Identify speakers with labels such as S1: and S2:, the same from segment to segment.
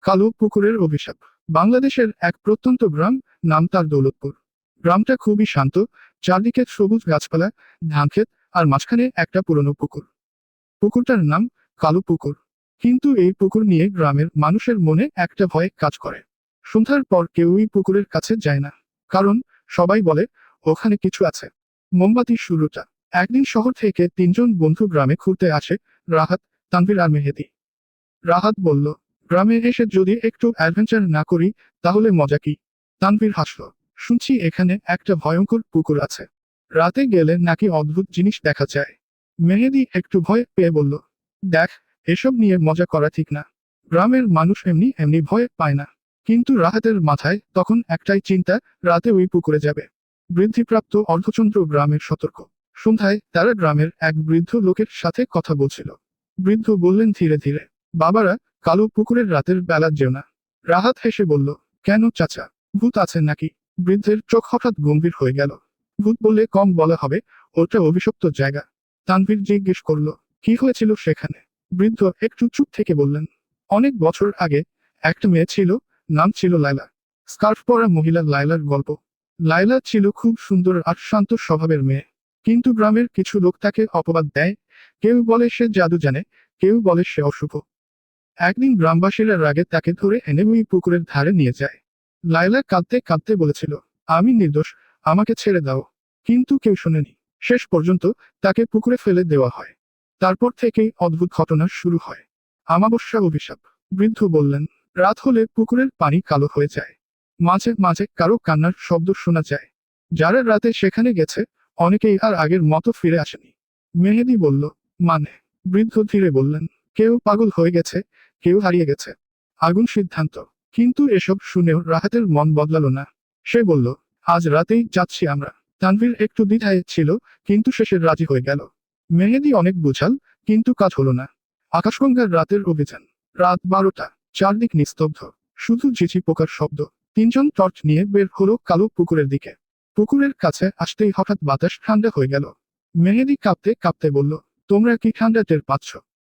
S1: কালো পুকুরের অভিশাপ। বাংলাদেশের এক প্রত্যন্ত গ্রাম, নাম তার দৌলতপুর। গ্রামটা খুবই শান্ত, চারদিকে সবুজ গাছপালা, ধানক্ষেত, আর মাঝখানে একটা পুরনো পুকুর। পুকুরটার নাম কালো পুকুর। কিন্তু এই পুকুর নিয়ে গ্রামের মানুষের মনে একটা ভয় কাজ করে। সন্ধ্যার পর কেউই পুকুরের কাছে যায় না, কারণ সবাই বলে ওখানে কিছু আছে। মোমবাতি শুরুটা। একদিন শহর থেকে তিনজন বন্ধু গ্রামে ঘুরতে আসে, রাহাত, তানভীর আর মেহেদী। রাহাত বলল, গ্রামে এসে যদি একটু অ্যাডভেঞ্চার না করি তাহলে মজা কি? তানভীর হাসল, শুনছি এখানে একটা ভয়ঙ্কর পুকুর আছে, রাতে গেলে নাকি অদ্ভুত জিনিস দেখা যায়। মেহেদী একটু ভয় পেয়ে বলল, দেখ, এসব নিয়ে মজা করা ঠিক না। গ্রামের মানুষ এমনি এমনি ভয় পায় না। কিন্তু রাহাতের মাথায় তখন একটাই চিন্তা, রাতে ওই পুকুরে যাবে। বৃদ্ধিপ্রাপ্ত অর্ধচন্দ্র গ্রামের সতর্ক। সন্ধ্যায় তারা গ্রামের এক বৃদ্ধ লোকের সাথে কথা বলছিল। বৃদ্ধ বললেন ধীরে ধীরে, বাবারা, কালো পুকুরের রাতের বেলা যেও না। রাহাত হেসে বলল, কেন চাচা, ভূত আছে নাকি? বৃদ্ধের চোখ হঠাৎ গম্ভীর হয়ে গেল। ভূত বললে কম বলা হবে, ওটা অভিশপ্ত জায়গা। তানভীর জিজ্ঞেস করল, কি হয়েছিল সেখানে? বৃদ্ধ একটু চুপ থেকে বললেন, অনেক বছর আগে একটা মেয়ে ছিল, নাম ছিল লায়লা। স্কার্ফ পরা মহিলা লায়লার গল্প। লায়লা ছিল খুব সুন্দর আর শান্ত স্বভাবের মেয়ে। কিন্তু গ্রামের কিছু লোক তাকে অপবাদ দেয়। কেউ বলে সে জাদু জানে, কেউ বলে সে অশুভ। একদিন গ্রামবাসীরা রাগে তাকে ধরে এনে ওই পুকুরের ধারে নিয়ে যায়। লায়লা কাঁদতে কাঁদতে বলেছিল, আমি নির্দোষ, আমাকে ছেড়ে দাও। কিন্তু কেউ শোনেনি। শেষ পর্যন্ত তাকে পুকুরে ফেলে দেওয়া হয়। তারপর থেকেই অদ্ভুত ঘটনা শুরু হয়। আমাবস্যা অভিশাপ। বৃদ্ধ বললেন, রাত হলে পুকুরের পানি কালো হয়ে যায়। মাঝে মাঝে কারো কান্নার শব্দ শোনা যায়। যারা রাতে সেখানে গেছে অনেকেই আর আগের মতো ফিরে আসেনি। মেহেদী বলল, মানে? বৃদ্ধ ধীরে বললেন, কেউ পাগল হয়ে গেছে, কেউ হারিয়ে গেছে। আগুন সিদ্ধান্ত। কিন্তু এসব শুনেও রাহাতের মন বদলালো না। সে বলল, আজ রাতেই যাচ্ছি আমরা। তানভীর একটু দ্বিধায় ছিল, কিন্তু শেষে রাজি হয়ে গেল। মেহেদী অনেক বুঝাল, কিন্তু কাজ হলো না। আকাশগঙ্গার রাতের অভিযান। রাত 12টা, চারদিক নিস্তব্ধ, শুধু ঝিঝি পোকার শব্দ। তিনজন টর্চ নিয়ে বের হলো কালো পুকুরের দিকে। পুকুরের কাছে আসতেই হঠাৎ বাতাস ঠান্ডা হয়ে গেল। মেহেদী কাঁপতে কাঁপতে বলল, তোমরা কি ঠান্ডা টের পাচ্ছ?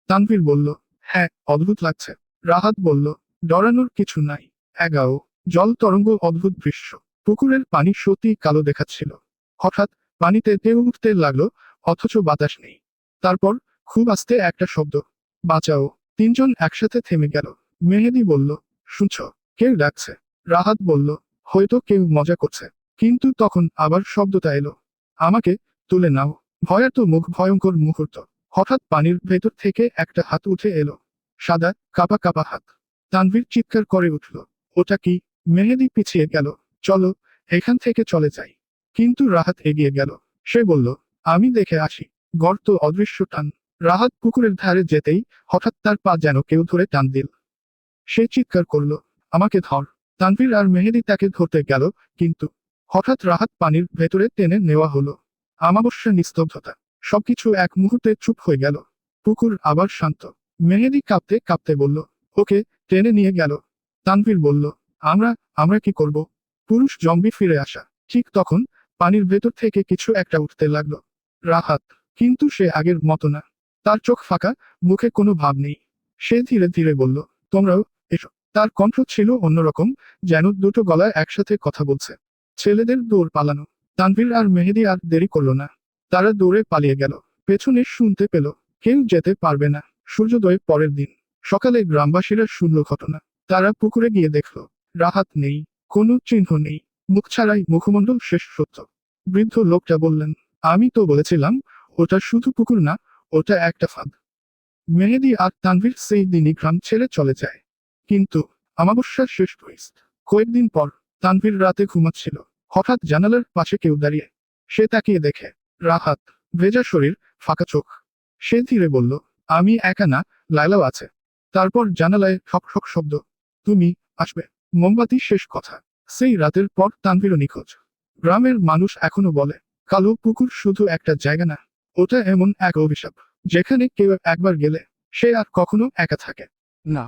S1: তানভীর বলল, হ্যাঁ, অদ্ভুত লাগছে। রাহাত বলল, ডরানোর কিছু নাই। এগাও। জল তরঙ্গ, অদ্ভুত দৃশ্য। পুকুরের পানি সত্যি কালো দেখাচ্ছিল। হঠাৎ পানিতে ঢেউ উঠতে লাগলো, অথচ বাতাস নেই। তারপর খুব আস্তে একটা শব্দ, বাঁচাও। তিনজন একসাথে থেমে গেল। মেহেদী বলল, শুনছ, কেউ ডাকছে। রাহাত বলল, হয়তো কেউ মজা করছে। কিন্তু তখন আবার শব্দটা এলো, আমাকে তুলে নাও। ভয়ার্ত মুখ, ভয়ঙ্কর মুহূর্ত। হঠাৎ পানির ভেতর থেকে একটা হাত উঠে এলো। সাদা, কাপা কাপা হাত। তানভীর চিৎকার করে উঠল, ওটা কি? মেহেদী পিছিয়ে গেল, চলো, এখান থেকে চলে যাই। কিন্তু রাহাত এগিয়ে গেল। সে বলল, আমি দেখে আসি। গর্ত, অদৃশ্য টান। রাহাত পুকুরের ধারে যেতেই হঠাৎ তার পা যেন কেউ ধরে টান দিল। সে চিৎকার করল, আমাকে ধর। তানভীর আর মেহেদী তাকে ধরতে গেল, কিন্তু হঠাৎ রাহাত পানির ভেতরে টেনে নেওয়া হলো। আমাবস্যা, নিস্তব্ধতা। সবকিছু এক মুহূর্তে চুপ হয়ে গেল। পুকুর আবার শান্ত। মেহেদী কাঁপতে কাঁপতে বলল, ওকে টেনে নিয়ে গেল। তানভীর বলল, আমরা আমরা কি করব? পুরুষ জম্বি ফিরে আসা। ঠিক তখন পানির ভেতর থেকে কিছু একটা উঠতে লাগলো। রাহাত। কিন্তু সে আগের মতো না। তার চোখ ফাঁকা, মুখে কোনো ভাব নেই। সে ধীরে ধীরে বলল, তোমরাও এসো। তার কণ্ঠ ছিল অন্যরকম, যেন দুটো গলায় একসাথে কথা বলছে। ছেলেদের দৌড় পালানো। তানভীর আর মেহেদী আর দেরি করল না। তারা দৌড়ে পালিয়ে গেল। পেছনে শুনতে পেল, কেউ যেতে পারবে না। সূর্যোদয় পরের দিন সকালে গ্রামবাসীরা শুনল ঘটনা। তারা পুকুরে গিয়ে দেখল, রাহাত নেই, কোনো চিহ্ন নেই। মুখ ছাড়াই মুখমণ্ডল শেষ, সত্য। বৃদ্ধ লোকটা বললেন, আমি তো বলেছিলাম, ওটা শুধু পুকুর না, ওটা একটা ফাঁদ। মেহেদী আর তানভীর সেই দিনই গ্রাম ছেড়ে চলে যায়। কিন্তু আমাবস্যার শেষ টুইস্ট। কয়েকদিন পর তানভীর রাতে ঘুমাচ্ছিল। হঠাৎ জানালার পাশে কেউ দাঁড়িয়ে। সে তাকিয়ে দেখে, রাহাত। ভেজা শরীর, ফাঁকা চোখ। সে ধীরে বলল, আমি একা না, লায়লাও আছে। তারপর জানালায় ঠক ঠক শব্দ, তুমি আসবে। মোমবাতি, শেষ কথা। সেই রাতের পর তানভীরও নিখোঁজ। গ্রামের মানুষ এখনো বলে, কালো পুকুর শুধু একটা জায়গা না, ওটা এমন এক অভিশাপ, যেখানে কেউ একবার গেলে সে আর কখনো একা থাকে না।